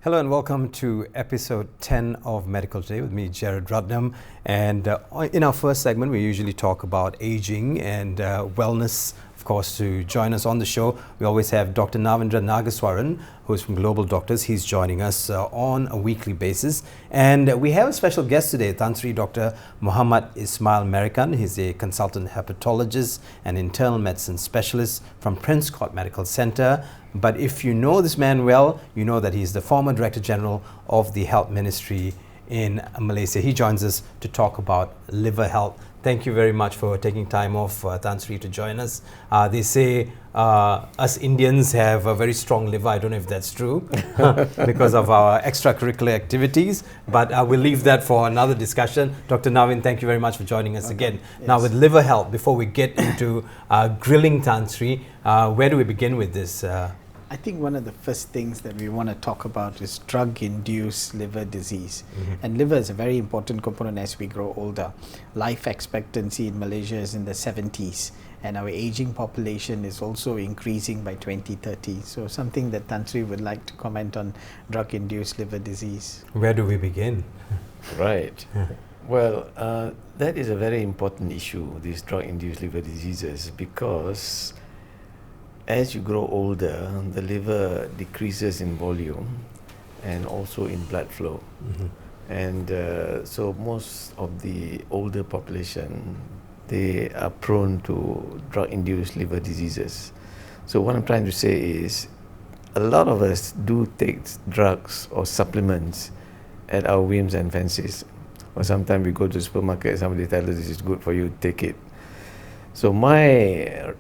Hello and welcome to episode 10 of Medical Today with me, Jared Rudnam. And in our first segment, we usually talk about aging and wellness. Of course, to join us on the show, we always have Dr. Navendra Nagaswaran, who is from Global Doctors. He's joining us on a weekly basis. And we have a special guest today, Tan Sri Dr. Muhammad Ismail Merikan. He's a consultant hepatologist and internal medicine specialist from Prince Court Medical Center. But if you know this man well, you know that he's the former Director General of the Health Ministry in Malaysia. He joins us to talk about liver health. Thank you very much for taking time off, Tan Sri, to join us. They say us Indians have a very strong liver. I don't know if that's true because of our extracurricular activities, but we'll leave that for another discussion. Dr. Navin, thank you very much for joining us again. Yes. Now, with liver health, before we get into grilling Tan Sri, where do we begin with this? I think one of the first things that we want to talk about is drug-induced liver disease. And liver is a very important component as we grow older. Life expectancy in Malaysia is in the 70s, and our aging population is also increasing by 2030. So something that Tan Sri would like to comment on drug-induced liver disease. Where do we begin? Right. Well, that is a very important issue, these drug-induced liver diseases, because as you grow older, the liver decreases in volume and also in blood flow. And so most of the older population, they are prone to drug-induced liver diseases. So what I'm trying to say is, a lot of us do take drugs or supplements at our whims and fancies. Or sometimes we go to the supermarket, somebody tells us this is good for you, take it. So my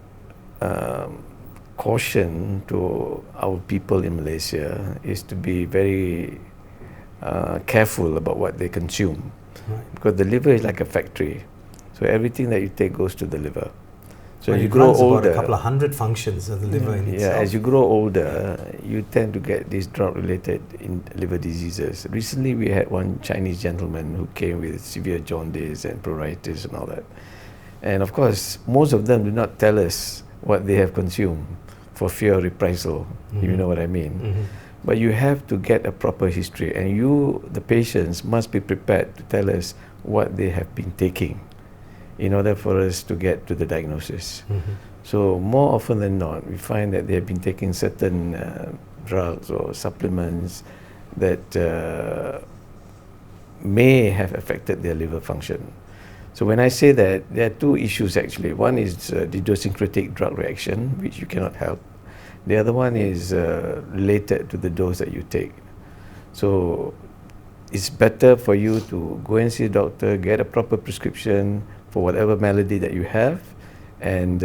caution to our people in Malaysia is to be very careful about what they consume, because the liver is like a factory. So everything that you take goes to the liver. So as you grow older, about a couple of hundred functions of the liver in itself. As you grow older, you tend to get these drug-related liver diseases. Recently, we had one Chinese gentleman who came with severe jaundice and pruritus and all that. And of course, most of them do not tell us what they have consumed for fear of reprisal, if you know what I mean. But you have to get a proper history, and you, the patients, must be prepared to tell us what they have been taking in order for us to get to the diagnosis. So more often than not, we find that they have been taking certain drugs or supplements that may have affected their liver function. So when I say that, there are two issues actually. One is the idiosyncratic drug reaction, which you cannot help. The other one is related to the dose that you take. So it's better for you to go and see a doctor, get a proper prescription for whatever malady that you have, and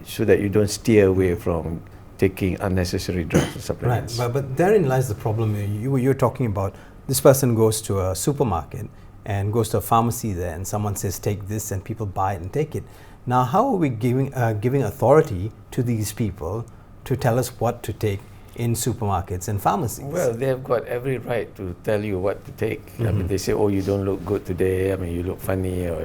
so that you don't steer away from taking unnecessary drugs or supplements. Right, but therein lies the problem. You're talking about this person goes to a supermarket and goes to a pharmacy there, and someone says take this, and people buy it and take it. Now, how are we giving authority to these people to tell us what to take in supermarkets and pharmacies? Well, they have got every right to tell you what to take. I mean, they say, oh, you don't look good today, I mean, you look funny, or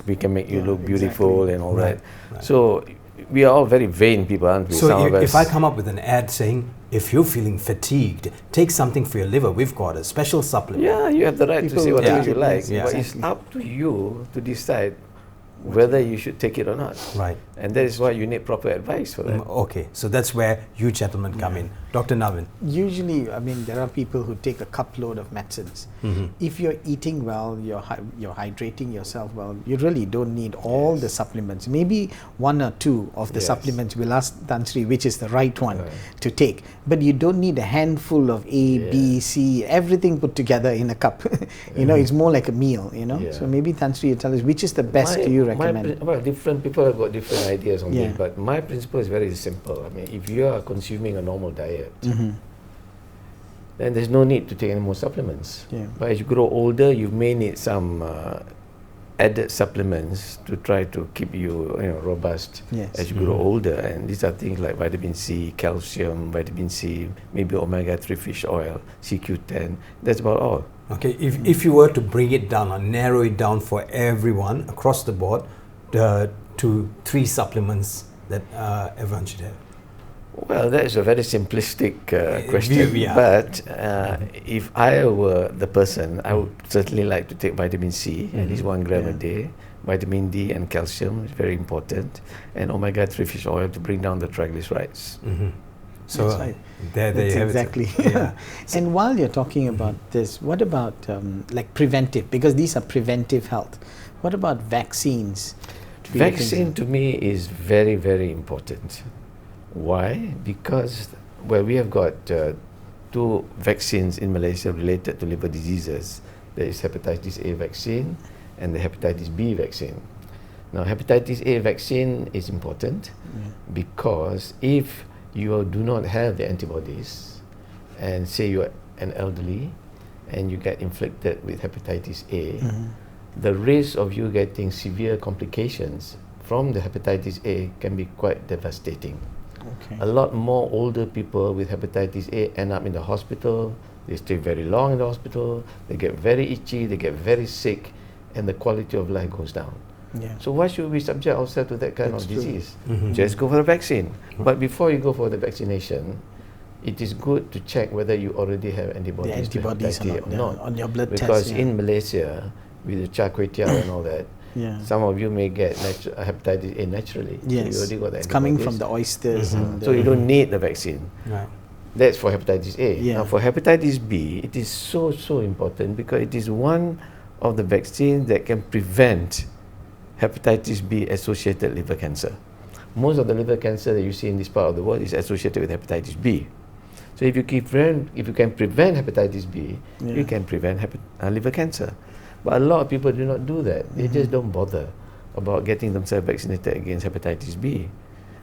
we can make you look beautiful and all that. So we are all very vain people, aren't we? So if I come up with an ad saying, if you're feeling fatigued, take something for your liver, we've got a special supplement. Yeah, you have the right to say whatever you like, but it's up to you to decide whether you should take it or not. Right. And that is why you need proper advice for that. Okay, so that's where you gentlemen come in. Dr. Navin. Usually, I mean, there are people who take a cup load of medicines. If you're eating well, you're hydrating yourself well, you really don't need all the supplements. Maybe one or two of the supplements. We'll ask Tan Sri which is the right one to take. But you don't need a handful of A, B, C, everything put together in a cup. You know, it's more like a meal, you know. So maybe Tan Sri, you tell us which is the best you recommend. Well, different people have got different ideas on this, but my principle is very simple. I mean, if you are consuming a normal diet, then there's no need to take any more supplements. But as you grow older, you may need some added supplements to try to keep you, robust as you grow older. And these are things like vitamin C, calcium, vitamin C, maybe omega-3 fish oil, CQ10. That's about all. Okay, if you were to bring it down or narrow it down for everyone across the board, to 3 supplements that everyone should have? Well, that is a very simplistic question. But if I were the person, I would certainly like to take vitamin C, at least 1 gram a day. Vitamin D and calcium is very important, and omega-3 fish oil to bring down the triglycerides. So that's right. There you have exactly. it. And while you're talking about this, what about like preventive? Because these are preventive health. What about vaccines? Vaccine to me is very, very important. Why? Because, well, we have got 2 vaccines in Malaysia related to liver diseases. There is hepatitis A vaccine and the hepatitis B vaccine. Now, hepatitis A vaccine is important because if you do not have the antibodies, and say you're an elderly and you get inflicted with hepatitis A, the risk of you getting severe complications from the hepatitis A can be quite devastating. A lot more older people with hepatitis A end up in the hospital. They stay very long in the hospital. They get very itchy. They get very sick, and the quality of life goes down. So why should we subject ourselves to that kind of disease? Just go for the vaccine. But before you go for the vaccination, it is good to check whether you already have antibodies to hepatitis A or not. On your blood test. Because in Malaysia, with the char kway teow and all that, some of you may get hepatitis A naturally. So you already got the it's coming from the oysters. And so you don't need the vaccine. That's for hepatitis A. Now for hepatitis B, it is so important because it is one of the vaccines that can prevent hepatitis B associated liver cancer. Most of the liver cancer that you see in this part of the world is associated with hepatitis B. So if you can prevent hepatitis B, you can prevent liver cancer. But a lot of people do not do that. They just don't bother about getting themselves vaccinated against hepatitis B.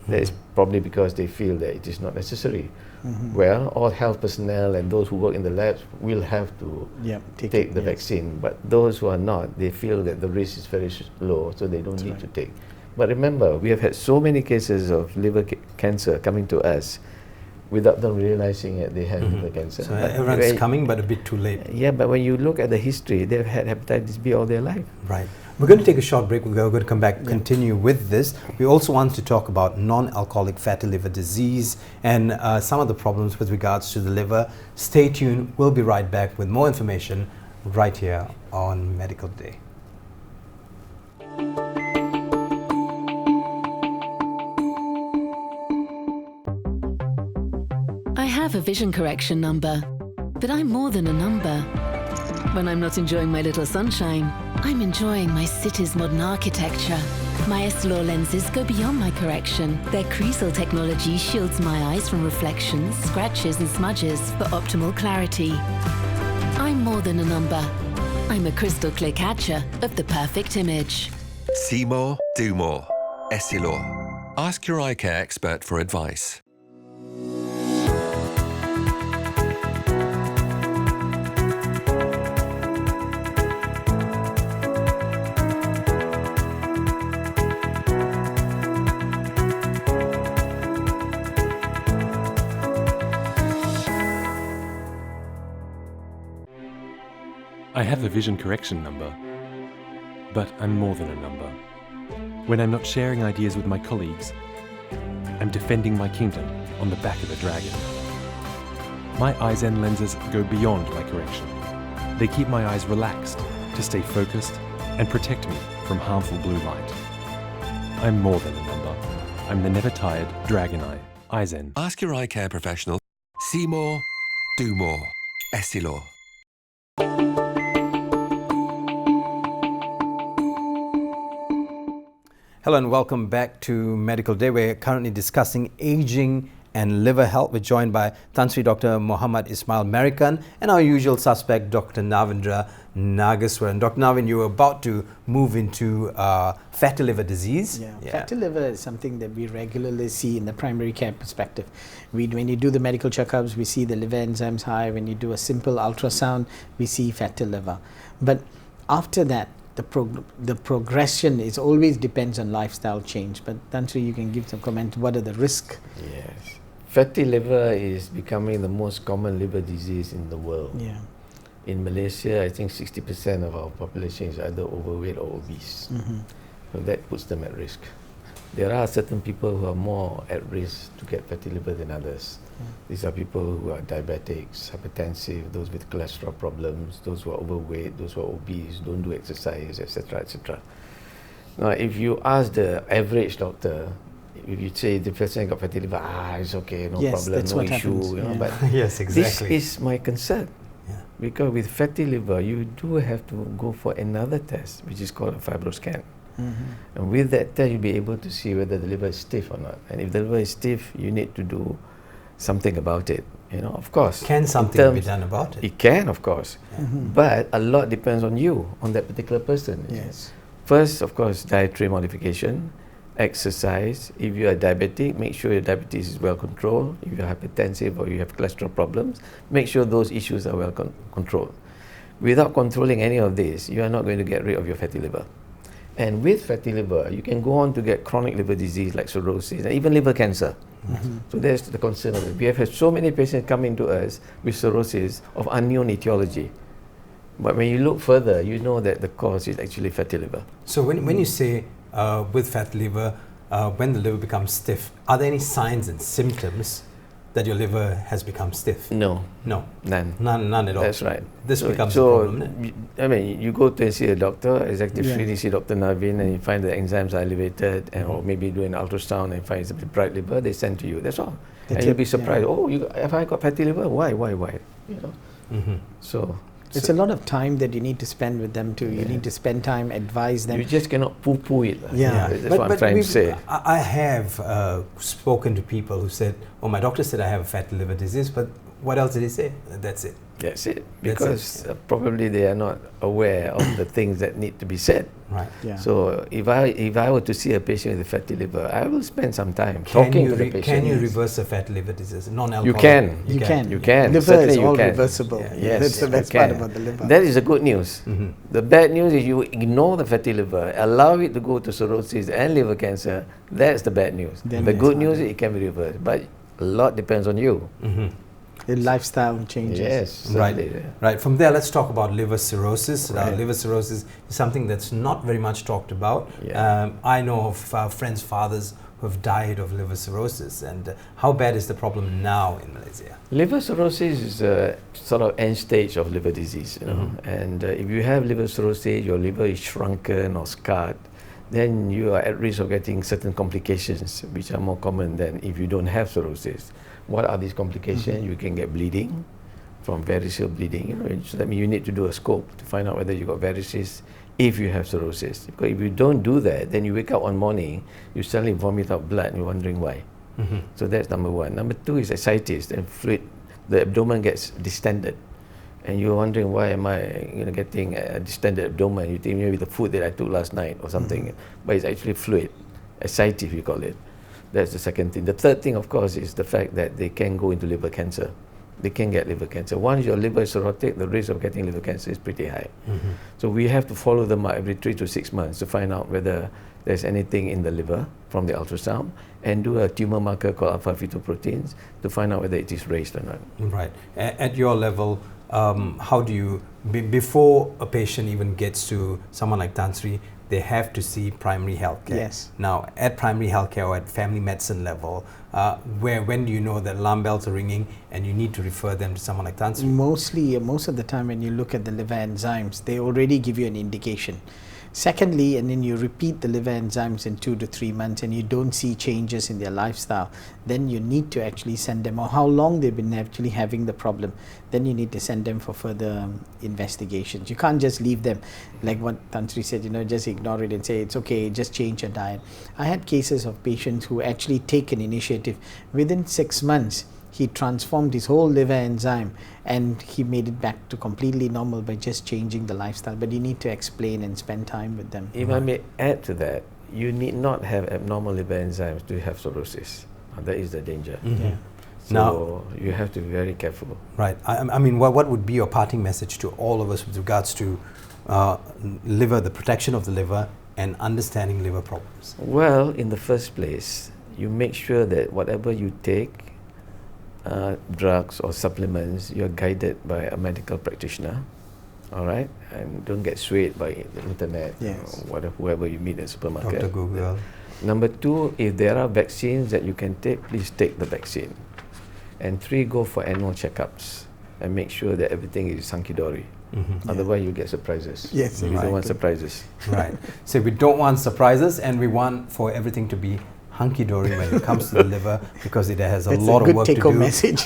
That is probably because they feel that it is not necessary. Well, all health personnel and those who work in the labs will have to take the vaccine. But those who are not, they feel that the risk is very low, so they don't need to take. But remember, we have had so many cases of liver cancer coming to us without them realizing that they have liver cancer. So everyone's coming, but a bit too late. Yeah, but when you look at the history, they've had hepatitis B all their life. Right. We're going to take a short break. We're going to come back, continue with this. We also want to talk about non-alcoholic fatty liver disease and some of the problems with regards to the liver. Stay tuned. We'll be right back with more information right here on Medical Day. I have a vision correction number, but I'm more than a number. When I'm not enjoying my little sunshine, I'm enjoying my city's modern architecture. My Astro lenses go beyond my correction. Their Creasel technology shields my eyes from reflections, scratches and smudges for optimal clarity. I'm more than a number. I'm a crystal clear catcher of the perfect image. See more, do more. Essilor. Ask your eye care expert for advice. I have a vision correction number, but I'm more than a number. When I'm not sharing ideas with my colleagues, I'm defending my kingdom on the back of a dragon. My Eyezen lenses go beyond my correction. They keep my eyes relaxed to stay focused and protect me from harmful blue light. I'm more than a number. I'm the never tired dragon eye, Aizen. Ask your eye care professional. See more, do more. Essilor. Hello and welcome back to Medical Day. We're currently discussing aging and liver health. We're joined by Tan Sri Dr. Muhammad Ismail Merikan and our usual suspect, Dr. Navindra Nageswaran. Dr. Navin, you were about to move into fatty liver disease. Yeah. Fatty liver is something that we regularly see in the primary care perspective. When you do the medical checkups, we see the liver enzymes high. When you do a simple ultrasound, we see fatty liver. But after that, the progression is always depends on lifestyle change. But Tan Sri, you can give some comment. What are the risks? Yes. Fatty liver is becoming the most common liver disease in the world. Yeah. In Malaysia, I think 60% of our population is either overweight or obese. So that puts them at risk. There are certain people who are more at risk to get fatty liver than others. These are people who are diabetics, hypertensive, those with cholesterol problems, those who are overweight, those who are obese, don't do exercise, etc., etc. Now, if you ask the average doctor, if you say the person got fatty liver, it's okay, no problem, no issue, you know, but Yes, exactly. this is my concern. Because with fatty liver, you do have to go for another test, which is called a fibroscan. And with that test, you'll be able to see whether the liver is stiff or not. And if the liver is stiff, you need to do something about it. You know, of course. Can something be done about it? It can, of course. But a lot depends on you, on that particular person. Yes. First, of course, dietary modification, exercise. If you are diabetic, make sure your diabetes is well controlled. If you're hypertensive or you have cholesterol problems, make sure those issues are well controlled. Without controlling any of this, you are not going to get rid of your fatty liver. And with fatty liver, you can go on to get chronic liver disease like cirrhosis and even liver cancer. So that's the concern of it. We have had so many patients coming to us with cirrhosis of unknown etiology. But when you look further, you know that the cause is actually fatty liver. So when you say with fatty liver, when the liver becomes stiff, are there any signs and symptoms that your liver has become stiff? No. No. None. None at all. That's right. This becomes a problem, isn't it? I mean, you go to see a doctor, executive suite, you see Dr. Navin, and you find the enzymes are elevated, and or maybe do an ultrasound and find it's a bit bright liver, they send to you. That's all. And you'll be surprised. Oh, have I got fatty liver? Why? You know. So it's a lot of time that you need to spend with them too. You need to spend time, advise them. you just cannot poo-poo it. That's But what I'm trying to say. I have spoken to people who said, "Oh, my doctor said I have a fatty liver disease," but what else did he say? That's it. That's it. Because probably they are not aware of the things that need to be said. Right. Yeah. So if I were to see a patient with a fatty liver, I will spend some time talking to the patient. Can you reverse a fatty liver disease? Non-alcoholic. You can. You can. Liver Certainly is all you can. reversible. Yes, That's the best part about the liver. That is the good news. The bad news is you ignore the fatty liver, allow it to go to cirrhosis and liver cancer. That's the bad news. Then the it's good news harder. is it can be reversed, but a lot depends on you. The lifestyle changes. Yes, Right. certainly. Right. From there, let's talk about liver cirrhosis. Liver cirrhosis is something that's not very much talked about. Yeah. I know of friends' fathers who have died of liver cirrhosis. And how bad is the problem now in Malaysia? Liver cirrhosis is a sort of end stage of liver disease, you know. And if you have liver cirrhosis, your liver is shrunken or scarred, then you are at risk of getting certain complications, which are more common than if you don't have cirrhosis. What are these complications? You can get bleeding, from variceal bleeding. You know, so that means you need to do a scope to find out whether you got varices if you have cirrhosis. Because if you don't do that, then you wake up one morning, you suddenly vomit out blood, and you're wondering why. So that's number one. Number two is ascites, and fluid. The abdomen gets distended, and you're wondering why am I getting a distended abdomen? You think maybe the food that I took last night or something, but it's actually fluid, ascites we call it. That's the second thing. The third thing, of course, is the fact that they can go into liver cancer. They can get liver cancer. Once your liver is cirrhotic, the risk of getting liver cancer is pretty high. So we have to follow them up every 3 to 6 months to find out whether there's anything in the liver from the ultrasound, and do a tumor marker called alpha-fetoproteins to find out whether it is raised or not. Right. At your level, how do you, before a patient even gets to someone like Tan Sri, they have to see primary health care. Yes. Now, at primary health care or at family medicine level, when do you know that alarm bells are ringing and you need to refer them to someone like Tan Sri? Most of the time when you look at the liver enzymes, they already give you an indication. Secondly, and then you repeat the liver enzymes in 2 to 3 months and you don't see changes in their lifestyle, then you need to actually send them, or how long they've been actually having the problem, then you need to send them for further investigations. You can't just leave them, like what Tan Sri said, just ignore it and say it's okay, just change your diet. I had cases of patients who actually take an initiative. Within 6 months, he transformed his whole liver enzyme and he made it back to completely normal by just changing the lifestyle. But you need to explain and spend time with them. If I may add to that, you need not have abnormal liver enzymes to have cirrhosis. That is the danger. Yeah. So Now, you have to be very careful. right. I mean, what would be your parting message to all of us with regards to liver, the protection of the liver, and understanding liver problems? Well, in the first place, you make sure that whatever you take, drugs or supplements, you're guided by a medical practitioner, all right? And don't get swayed by the internet, Yes. or whoever you meet at the supermarket. Dr. Google. Number 2, if there are vaccines that you can take, please take the vaccine. And 3, go for annual checkups and make sure that everything is hunky-dory. Otherwise, you get surprises. Yes, We don't want exactly. surprises. Right. So we don't want surprises, and we want for everything to be hunky-dory when it comes to the liver, because it has a That's lot a of good work to take-home do message.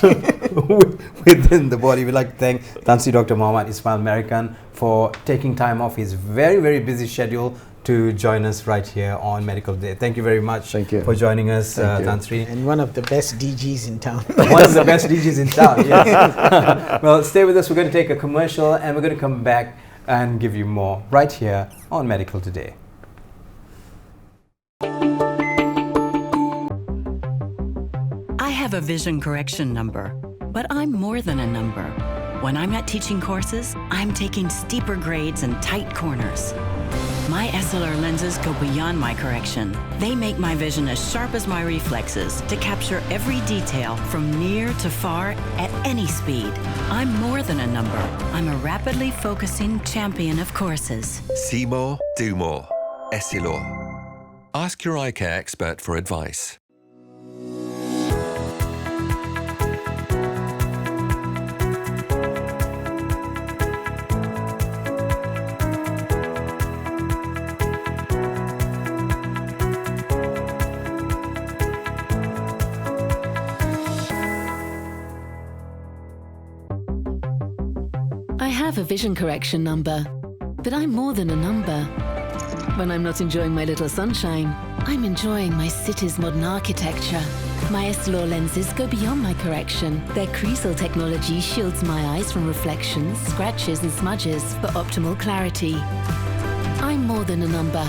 within the body. We'd like to thank Tan Sri Dr. Muhammad Ismail American for taking time off his very, very busy schedule to join us right here on Medical Day. Thank you very much Thank you. for joining us, Thank you. Tan Sri. And one of the best DGs in town. One of the best DJs in town, yes. Well, stay with us. We're going to take a commercial and we're going to come back and give you more right here on Medical Today. I have a vision correction number, but I'm more than a number. When I'm not teaching courses, I'm taking steeper grades and tight corners. My SLR lenses go beyond my correction. They make my vision as sharp as my reflexes to capture every detail from near to far at any speed. I'm more than a number. I'm a rapidly focusing champion of courses. See more, do more. Essilor. Ask your eye care expert for advice. I have a vision correction number, but I'm more than a number. When I'm not enjoying my little sunshine, I'm enjoying my city's modern architecture. My Astro lenses go beyond my correction. Their creasel technology shields my eyes from reflections, scratches and smudges for optimal clarity. I'm more than a number.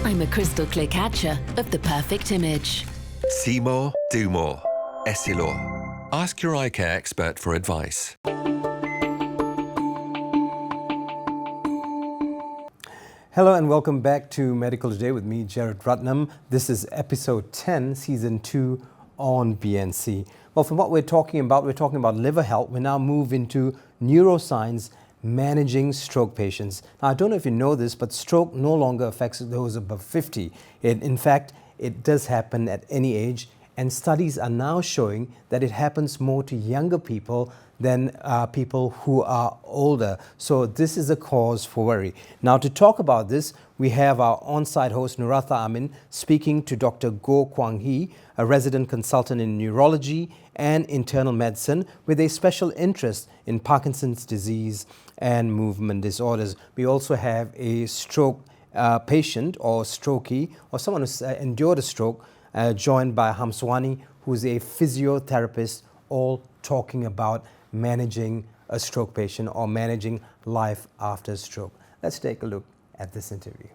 I'm a crystal clear catcher of the perfect image. See more, do more. Essilor. Ask your eye care expert for advice. Hello and welcome back to Medical Today with me, Jared Ratnam. This is episode 10, season 2 on BNC. Well, from what we're talking about liver health. We now move into neuroscience, managing stroke patients. Now, I don't know if you know this, but stroke no longer affects those above 50. In fact, it does happen at any age, and studies are now showing that it happens more to younger people than people who are older. So this is a cause for worry. Now, to talk about this, we have our on-site host, Nuratha Amin, speaking to Dr. Goh Kwang Hee, a resident consultant in neurology and internal medicine with a special interest in Parkinson's disease and movement disorders. We also have a stroke patient or strokee or someone who's endured a stroke, joined by Hamswani, who's a physiotherapist, all talking about managing a stroke patient or managing life after stroke. Let's take a look at this interview.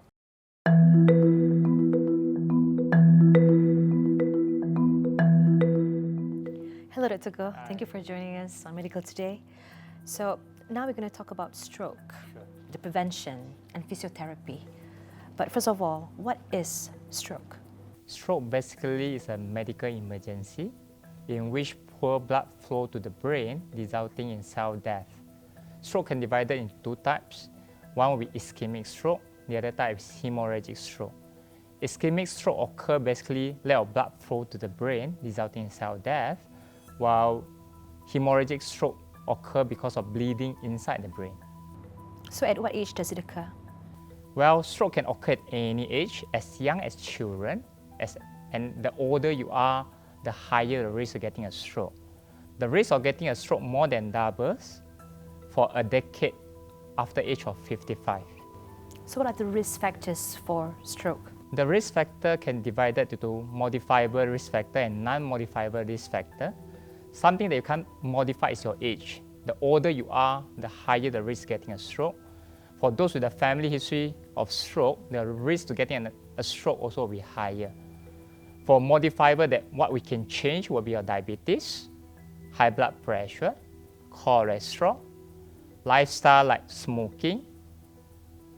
Hello, Dr. Goh. Thank you for joining us on Medical Today. So now we're going to talk about stroke, the prevention and physiotherapy. But first of all, what is stroke? Stroke basically is a medical emergency in which poor blood flow to the brain, resulting in cell death. Stroke can be divided into two types. One will be ischemic stroke, the other type is hemorrhagic stroke. Ischemic stroke occurs basically lack of blood flow to the brain, resulting in cell death, while hemorrhagic stroke occurs because of bleeding inside the brain. So at what age does it occur? Well, stroke can occur at any age, as young as children, and the older you are, the higher the risk of getting a stroke. The risk of getting a stroke more than doubles for a decade after the age of 55. So what are the risk factors for stroke? The risk factor can be divided into modifiable risk factor and non-modifiable risk factor. Something that you can't modify is your age. The older you are, the higher the risk of getting a stroke. For those with a family history of stroke, the risk to getting a stroke also will be higher. For modifiable, that what we can change will be your diabetes, high blood pressure, cholesterol, lifestyle like smoking,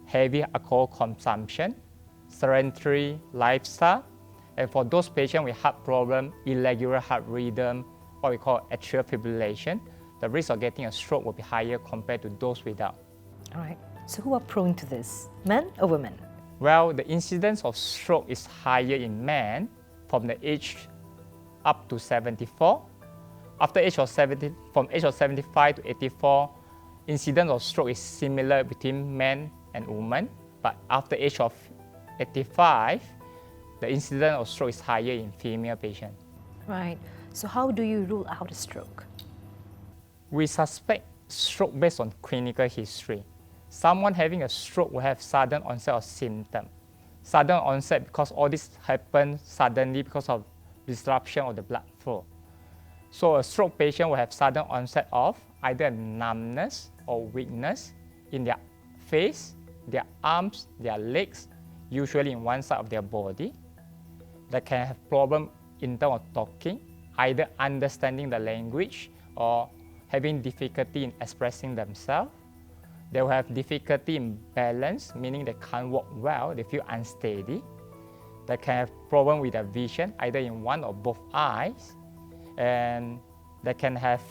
heavy alcohol consumption, sedentary lifestyle, and for those patients with heart problem, irregular heart rhythm, what we call atrial fibrillation, the risk of getting a stroke will be higher compared to those without. All right, so who are prone to this, men or women? Well, the incidence of stroke is higher in men from the age up to 74. After age of 70, from age of 75 to 84, incidence of stroke is similar between men and women, but after age of 85, the incidence of stroke is higher in female patients. Right, so how do you rule out a stroke? We suspect stroke based on clinical history. Someone having a stroke will have sudden onset of symptom. Sudden onset because all this happens suddenly because of disruption of the blood flow. So a stroke patient will have sudden onset of either numbness or weakness in their face, their arms, their legs, usually in one side of their body. They can have problem in terms of talking, either understanding the language or having difficulty in expressing themselves. They will have difficulty in balance, meaning they can't walk well, they feel unsteady. They can have problem with their vision, either in one or both eyes. And they can have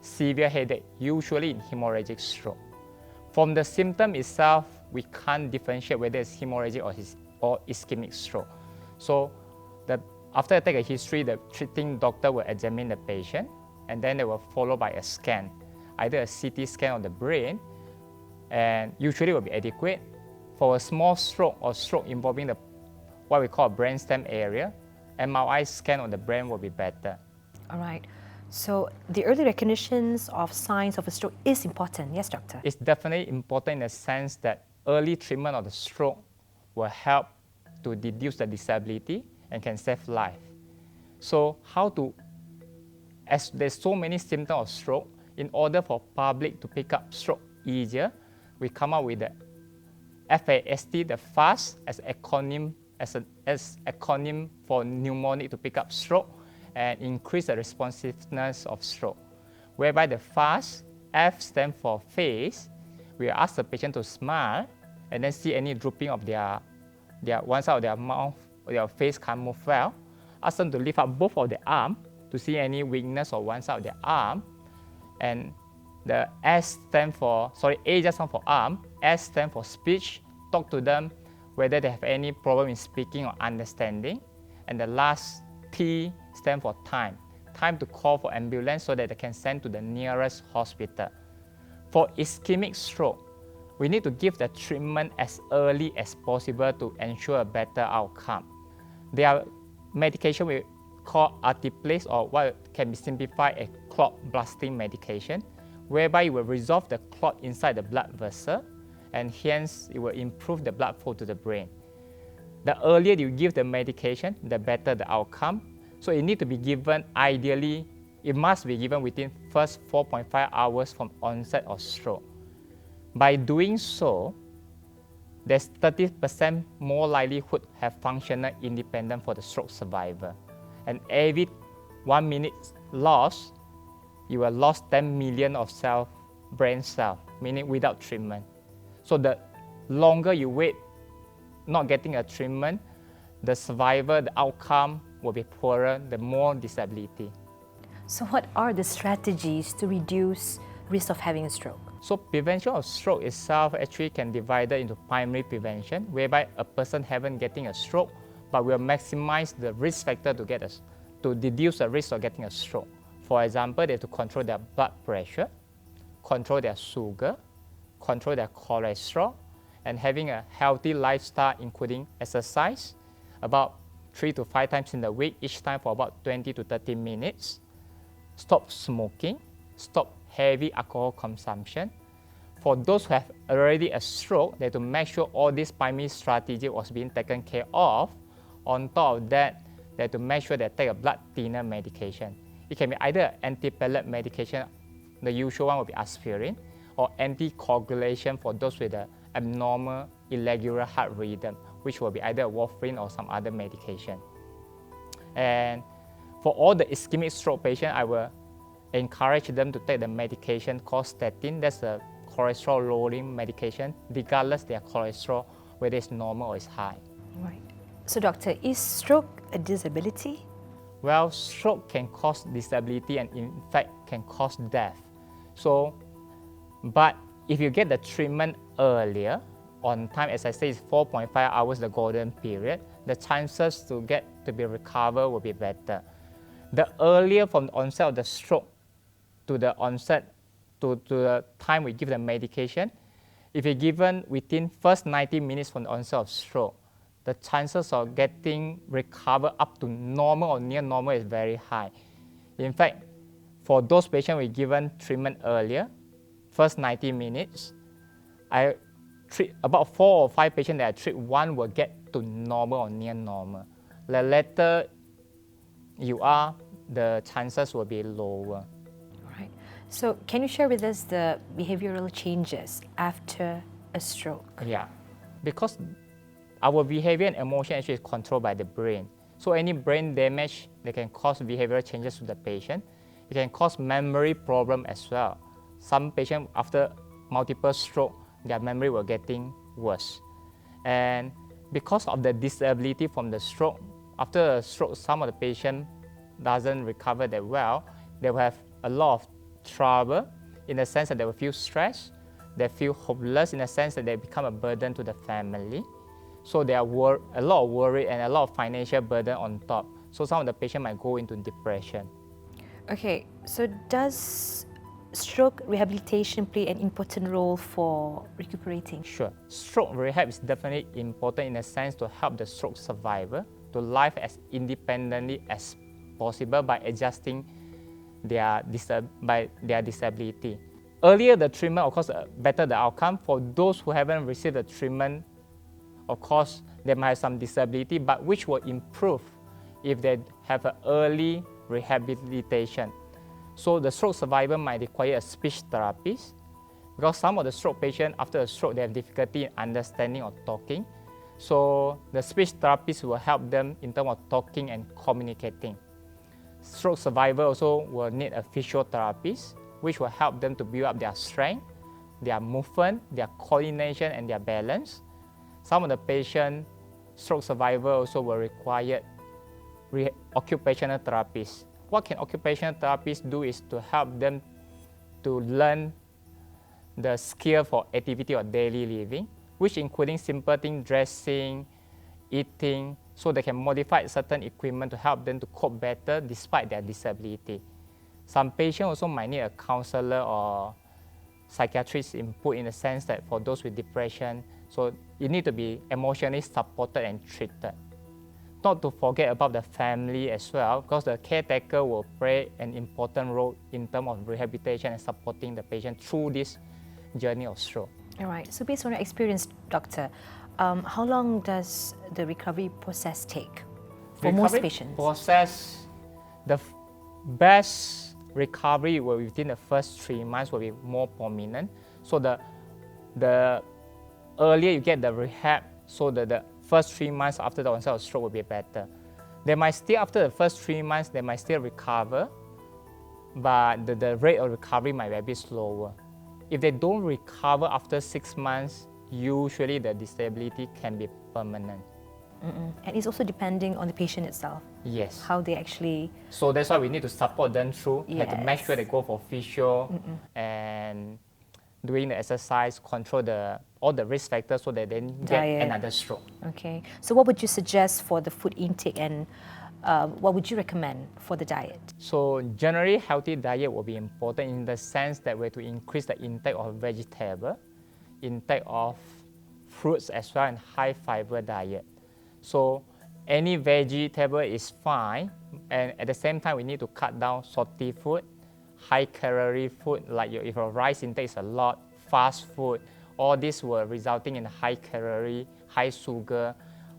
severe headache, usually in hemorrhagic stroke. From the symptom itself, we can't differentiate whether it's hemorrhagic or ischemic stroke. So after I take a history, the treating doctor will examine the patient, and then they will follow by a scan, either a CT scan of the brain, and usually will be adequate. For a small stroke or stroke involving what we call a brainstem area, MRI scan of the brain will be better. All right, so the early recognitions of signs of a stroke is important, yes, doctor? It's definitely important in the sense that early treatment of the stroke will help to reduce the disability and can save life. So as there's so many symptoms of stroke, in order for public to pick up stroke easier, we come up with the FAST, the FAST, as acronym for mnemonic to pick up stroke and increase the responsiveness of stroke. Whereby the FAST, F stands for face, we ask the patient to smile and then see any drooping of their one side of their mouth or their face can't move well. Ask them to lift up both of their arms to see any weakness on one side of their arm. And the S stands for, A just stands for arm, S stands for speech. Talk to them whether they have any problem in speaking or understanding. And the last T stands for time. Time to call for ambulance so that they can send to the nearest hospital. For ischemic stroke, we need to give the treatment as early as possible to ensure a better outcome. There are medication we call Artiplase, or what can be simplified as clot busting medication, whereby it will resolve the clot inside the blood vessel, and hence it will improve the blood flow to the brain. The earlier you give the medication, the better the outcome. So it needs to be given, ideally, it must be given within first 4.5 hours from onset of stroke. By doing so, there's 30% more likelihood have functional independence for the stroke survivor. And every 1 minute loss, you will lose 10 million of brain cells, meaning without treatment. So the longer you wait not getting a treatment, the survivor, the outcome will be poorer, the more disability. So what are the strategies to reduce risk of having a stroke? So prevention of stroke itself actually can be divided into primary prevention, whereby a person haven't getting a stroke, but will maximize the risk factor to reduce the risk of getting a stroke. For example, they have to control their blood pressure, control their sugar, control their cholesterol, and having a healthy lifestyle, including exercise, about 3 to 5 times in the week, each time for about 20 to 30 minutes. Stop smoking, stop heavy alcohol consumption. For those who have already a stroke, they have to make sure all this primary strategy was being taken care of. On top of that, they have to make sure they take a blood thinner medication. It can be either antiplatelet medication, the usual one will be aspirin, or anticoagulation for those with an abnormal, irregular heart rhythm, which will be either warfarin or some other medication. And for all the ischemic stroke patients, I will encourage them to take the medication called statin. That's a cholesterol lowering medication, regardless their cholesterol, whether it's normal or it's high. Right. So doctor, is stroke a disability? Well, stroke can cause disability and in fact can cause death. So, but if you get the treatment earlier, on time, as I say, it's 4.5 hours, the golden period, the chances to be recovered will be better. The earlier from the onset of the stroke to the onset to the time we give the medication, if you're given within first 90 minutes from the onset of stroke, the chances of getting recovered up to normal or near normal is very high. In fact, for those patients we given treatment earlier, first 90 minutes, I treat about 4 or 5 patients that I treat, one will get to normal or near normal. The later you are, the chances will be lower. Right. So can you share with us the behavioral changes after a stroke? Yeah, because our behavior and emotion actually is controlled by the brain. So any brain damage, they can cause behavioral changes to the patient. It can cause memory problem as well. Some patients after multiple stroke, their memory will getting worse. And because of the disability from the stroke, after a stroke, some of the patient doesn't recover that well. They will have a lot of trouble in the sense that they will feel stressed, they feel hopeless in the sense that they become a burden to the family. So there are a lot of worry and a lot of financial burden on top. So some of the patients might go into depression. Okay, so does stroke rehabilitation play an important role for recuperating? Sure. Stroke rehab is definitely important in the sense to help the stroke survivor to live as independently as possible by adjusting their disability. Earlier the treatment, of course, better the outcome. For those who haven't received the treatment, of course, they might have some disability, but which will improve if they have an early rehabilitation. So the stroke survivor might require a speech therapist because some of the stroke patients, after a stroke, they have difficulty in understanding or talking. So the speech therapist will help them in terms of talking and communicating. Stroke survivor also will need a physiotherapist, which will help them to build up their strength, their movement, their coordination, and their balance. Some of the patient stroke survivor also will require occupational therapists. What can occupational therapists do is to help them to learn the skill for activity or daily living, which including simple things, dressing, eating, so they can modify certain equipment to help them to cope better despite their disability. Some patients also might need a counselor or psychiatrist input in the sense that for those with depression, so you need to be emotionally supported and treated. Not to forget about the family as well, because the caretaker will play an important role in terms of rehabilitation and supporting the patient through this journey of stroke. All right, so based on your experience, doctor, how long does the recovery process take for most patients? Process, the best recovery will within the first 3 months will be more prominent. So the earlier you get the rehab, so the first 3 months after the onset of stroke will be better. They might still, after the first 3 months, they might still recover, but the rate of recovery might be a bit slower. If they don't recover after 6 months, usually the disability can be permanent. And it's also depending on the patient itself. Yes. How they actually... So that's why we need to support them through, Yes. have to make sure they go for physio and doing the exercise, control all the risk factors so that they don't get another stroke. Okay. So what would you suggest for the food intake and what would you recommend for the diet? So generally, healthy diet will be important in the sense that we have to increase the intake of vegetable, intake of fruits as well and high fiber diet. So any vegetable is fine, and at the same time we need to cut down salty food, high calorie food, like if your rice intake is a lot, fast food, all this will resulting in high calorie, high sugar,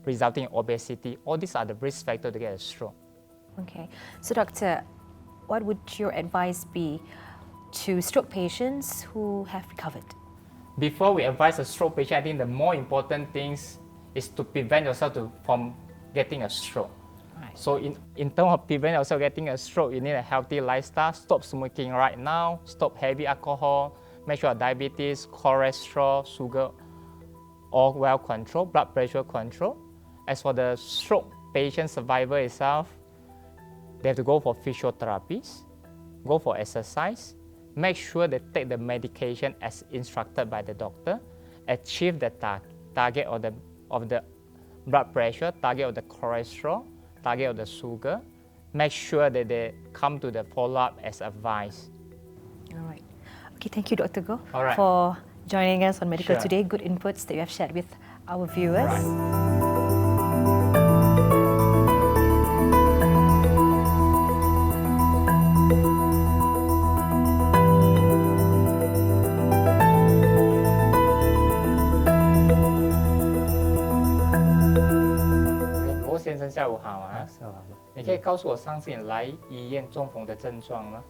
resulting in obesity. All these are the risk factors to get a stroke. Okay, so doctor, what would your advice be to stroke patients who have recovered? Before we advise a stroke patient, I think the more important things is to prevent yourself from getting a stroke. Right. So in terms of preventing yourself getting a stroke, you need a healthy lifestyle. Stop smoking right now, stop heavy alcohol, make sure diabetes, cholesterol, sugar, all well controlled, blood pressure control. As for the stroke patient survivor itself, they have to go for physiotherapies, go for exercise, make sure they take the medication as instructed by the doctor, achieve the target of the blood pressure, target of the cholesterol, target of the sugar, make sure that they come to the follow-up as advised. All right. Okay, thank you, Dr. Goh, All right. for joining us on Medical Sure. Today. Good inputs that you have shared with our viewers. Right.罗先生，下午好啊！下午好。你可以告诉我上次你来医院中风的症状吗？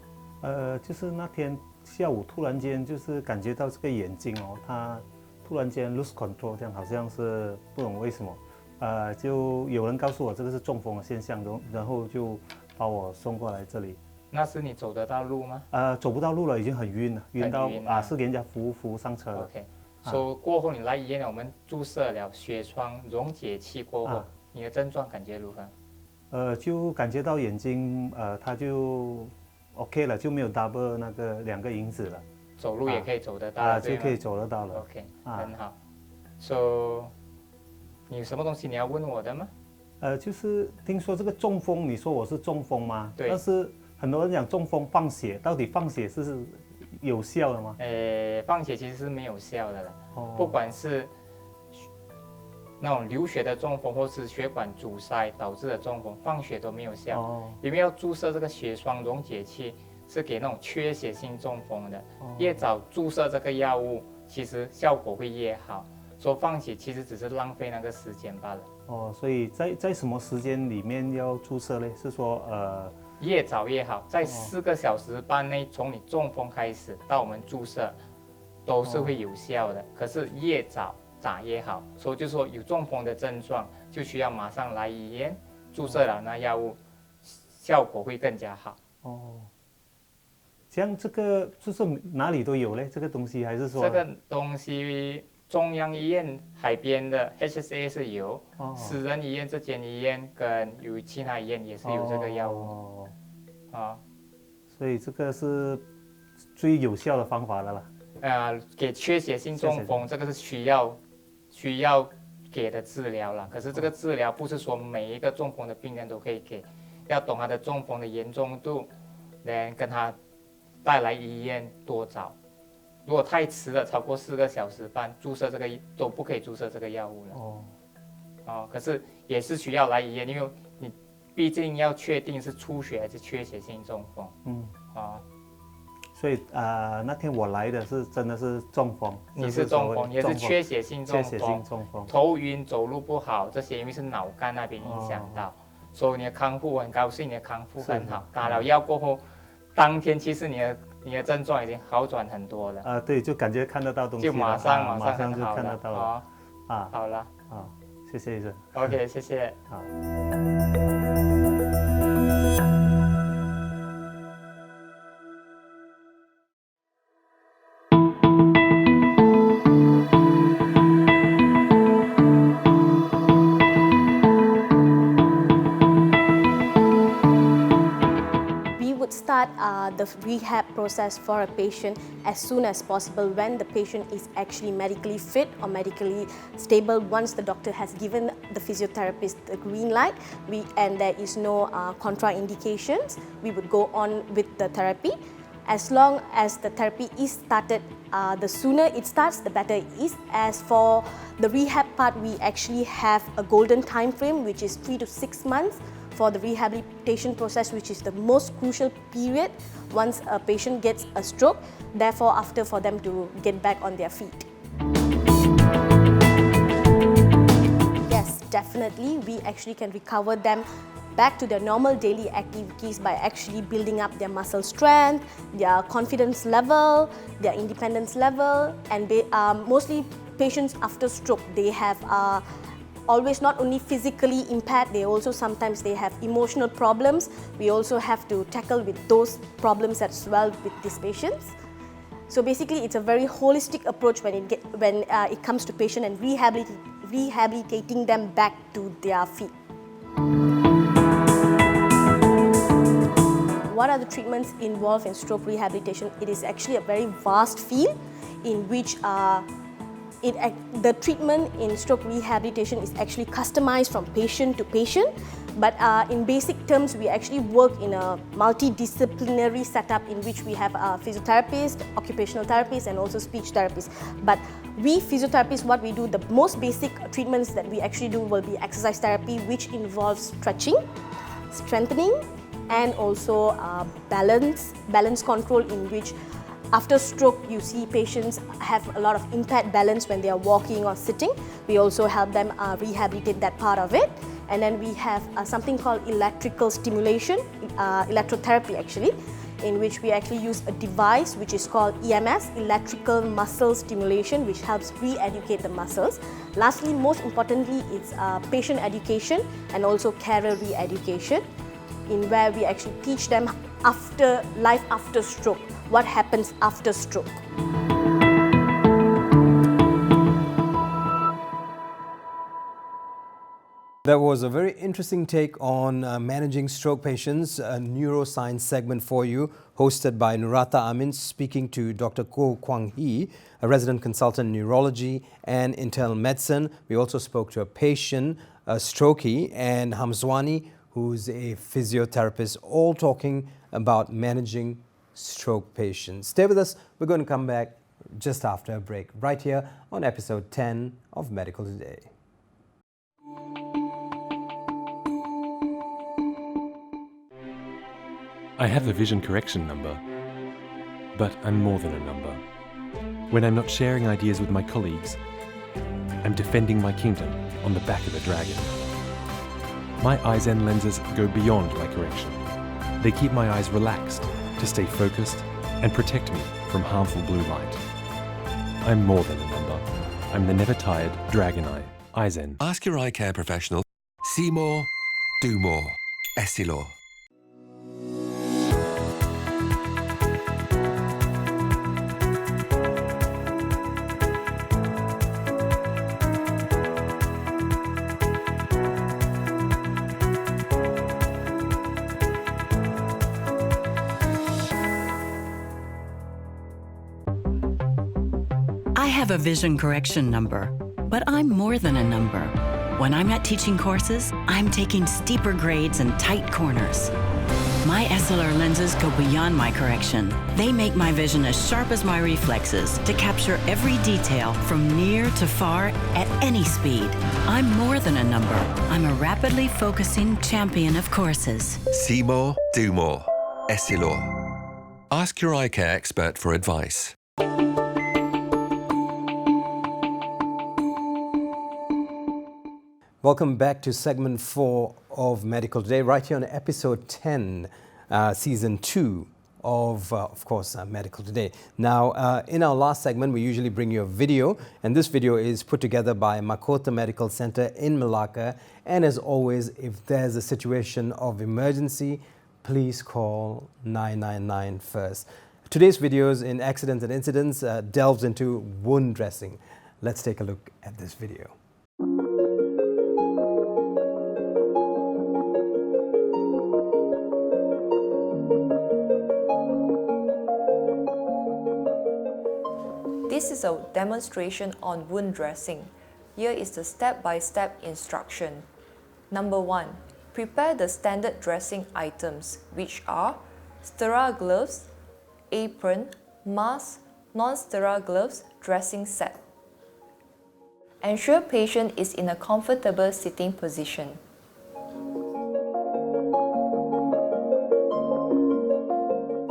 就是那天下午突然间就是感觉到这个眼睛哦，它突然间 lose control， 这样好像是不懂为什么，就有人告诉我这个是中风的现象，然后就把我送过来这里。那是你走得到路吗？走不到路了，已经很晕了，晕到很晕啊是给人家扶上车了。 OK， 所以过后你来医院，我们注射了血栓溶解器过后，你的症状感觉如何？就感觉到眼睛它就 OK 了，就没有 double 那个2个影子了。走路也可以走得到，就可以走得到了。 OK， 很好。So， 你有什么东西你要问我的吗？就是听说这个中风，你说我是中风吗？对。但是很多人讲中风放血，到底放血是有效的吗？放血其实是没有效的了。哦。不管是那种流血的中风，或是血管阻塞导致的中风，放血都没有效。哦。因为要注射这个血栓溶解器，是给那种缺血性中风的。越早注射这个药物，其实效果会越好。所以放血其实只是浪费那个时间罢了。哦，所以在什么时间里面要注射呢？是说越早越好，在4个小时半内，从你中风开始到我们注射，都是会有效的。可是越早打越好，所以就说有中风的症状，就需要马上来医院注射了那药物，效果会更加好。哦，像这个就是哪里都有嘞？这个东西还是说这个东西中央医院海边的 HSA 是有，私人医院这间医院跟有其他医院也是有这个药物。所以这个是最有效的方法了啦。给缺血性中风，这个是需要给的治疗啦。可是这个治疗不是说每一个中风的病人都可以给，要懂他的中风的严重度，来跟他带来医院多早。如果太迟了，超过4个小时半，注射这个都不可以注射这个药物了。可是也是需要来医院，因为你毕竟要确定是出血还是缺血性中风。所以那天我来的是真的是中风。你是中风，也是缺血性中风，头晕、走路不好，这些因为是脑干那边影响到，所以你的康复，我很高兴你的康复很好。打了药过后，当天其实你的症状已经好转很多了。对，就感觉看得到东西了，就马上就看得到了。好了。谢谢医生。OK， 谢谢。好。Start the rehab process for a patient as soon as possible when the patient is actually medically fit or medically stable. Once the doctor has given the physiotherapist the green light and there is no contraindications, we would go on with the therapy. As long as the therapy is started, the sooner it starts, the better it is. As for the rehab part, we actually have a golden time frame, which is 3 to 6 months for the rehabilitation process, which is the most crucial period once a patient gets a stroke, therefore after for them to get back on their feet. Yes, definitely, we actually can recover them back to their normal daily activities by actually building up their muscle strength, their confidence level, their independence level, and mostly patients after stroke, they have always not only physically impaired, they also sometimes they have emotional problems. We also have to tackle with those problems as well with these patients. So basically, it's a very holistic approach when it comes to patient and rehabilitating them back to their feet. What are the treatments involved in stroke rehabilitation? It is actually a very vast field in which the treatment in stroke rehabilitation is actually customized from patient to patient. But in basic terms, we actually work in a multidisciplinary setup in which we have physiotherapists, occupational therapists, and also speech therapists. But we physiotherapists, what we do, the most basic treatments that we actually do will be exercise therapy, which involves stretching, strengthening, and also balance control, in which after stroke you see patients have a lot of impaired balance when they are walking or sitting. We also help them rehabilitate that part of it. And then we have something called electrical stimulation, electrotherapy actually, in which we actually use a device which is called EMS, electrical muscle stimulation, which helps re-educate the muscles. Lastly, most importantly, it's patient education and also carer re-education, in where we actually teach them life after stroke, what happens after stroke. That was a very interesting take on managing stroke patients, a neuroscience segment for you, hosted by Nurata Amin, speaking to Dr. Koh Kwang Hee, a resident consultant in neurology and internal medicine. We also spoke to a patient, a strokey, and Hamzwani, who's a physiotherapist, all talking about managing stroke patients. Stay with us. We're going to come back just after a break, right here on episode 10 of Medical Today. I have a vision correction number, but I'm more than a number. When I'm not sharing ideas with my colleagues, I'm defending my kingdom on the back of a dragon. My Eyezen lenses go beyond my correction. They keep my eyes relaxed to stay focused and protect me from harmful blue light. I'm more than a number. I'm the never-tired Dragon Eye, Eyezen. Ask your eye care professional. See more, do more. Essilor. I have a vision correction number, but I'm more than a number. When I'm not teaching courses, I'm taking steeper grades and tight corners. My SLR lenses go beyond my correction. They make my vision as sharp as my reflexes to capture every detail from near to far at any speed. I'm more than a number. I'm a rapidly focusing champion of courses. See more, do more. Essilor. Ask your eye care expert for advice. Welcome back to segment 4 of Medical Today, right here on episode 10, season 2 of course, Medical Today. Now, in our last segment, we usually bring you a video, and this video is put together by Makota Medical Center in Malacca. And as always, if there's a situation of emergency, please call 999 first. Today's videos in Accidents and Incidents delves into wound dressing. Let's take a look at this video. This is a demonstration on wound dressing. Here is the step-by-step instruction. Number 1. Prepare the standard dressing items, which are sterile gloves, apron, mask, non-sterile gloves, dressing set. Ensure patient is in a comfortable sitting position.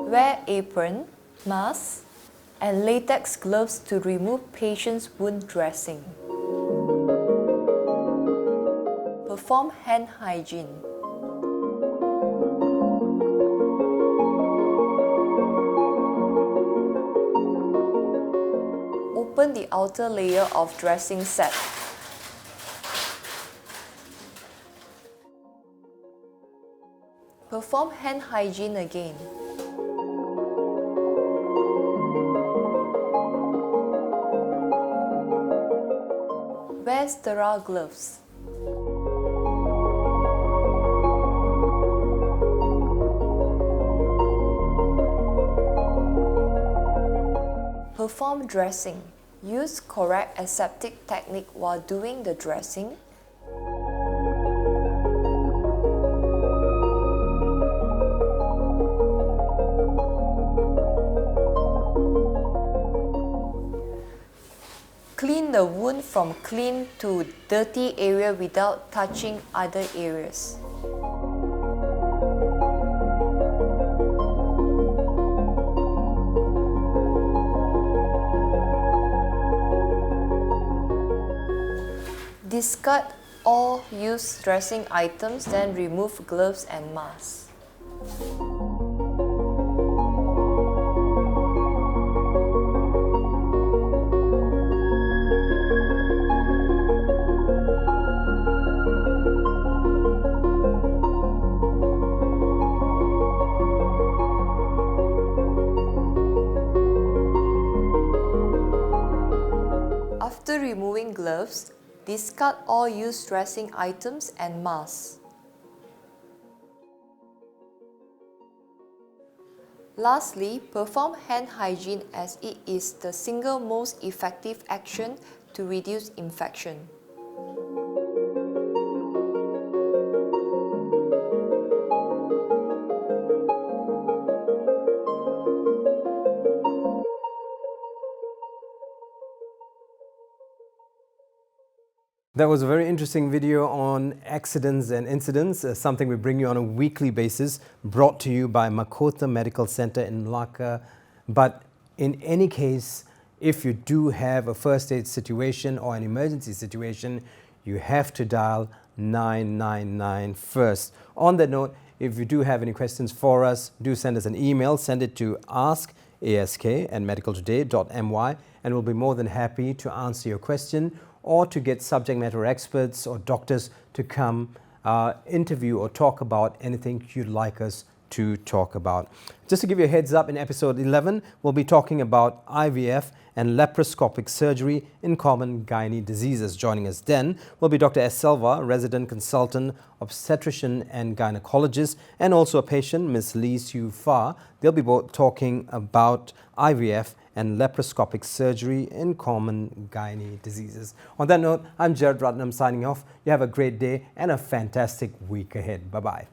Wear apron, mask, and latex gloves to remove patient's wound dressing. Perform hand hygiene. Open the outer layer of dressing set. Perform hand hygiene again. Wear sterile gloves. Perform dressing. Use correct aseptic technique while doing the dressing. Clean the wound from clean to dirty area without touching other areas. Discard all used dressing items, then remove gloves and masks. After removing gloves, discard all used dressing items and masks. Lastly, perform hand hygiene as it is the single most effective action to reduce infection. That was a very interesting video on accidents and incidents, something we bring you on a weekly basis, brought to you by Makota Medical Center in Malacca. But in any case, if you do have a first aid situation or an emergency situation, you have to dial 999 first. On that note, if you do have any questions for us, do send us an email. Send it to ask@medicaltoday.my, and we'll be more than happy to answer your question, or to get subject matter experts or doctors to come interview or talk about anything you'd like us to talk about. Just to give you a heads up, in episode 11, we'll be talking about IVF and laparoscopic surgery in common gynae diseases. Joining us then will be Dr. S. Selva, resident consultant, obstetrician and gynecologist, and also a patient, Ms. Lee Siu Fa. They'll be both talking about IVF and laparoscopic surgery in common gynae diseases. On that note, I'm Jared Ratnam signing off. You have a great day and a fantastic week ahead. Bye-bye.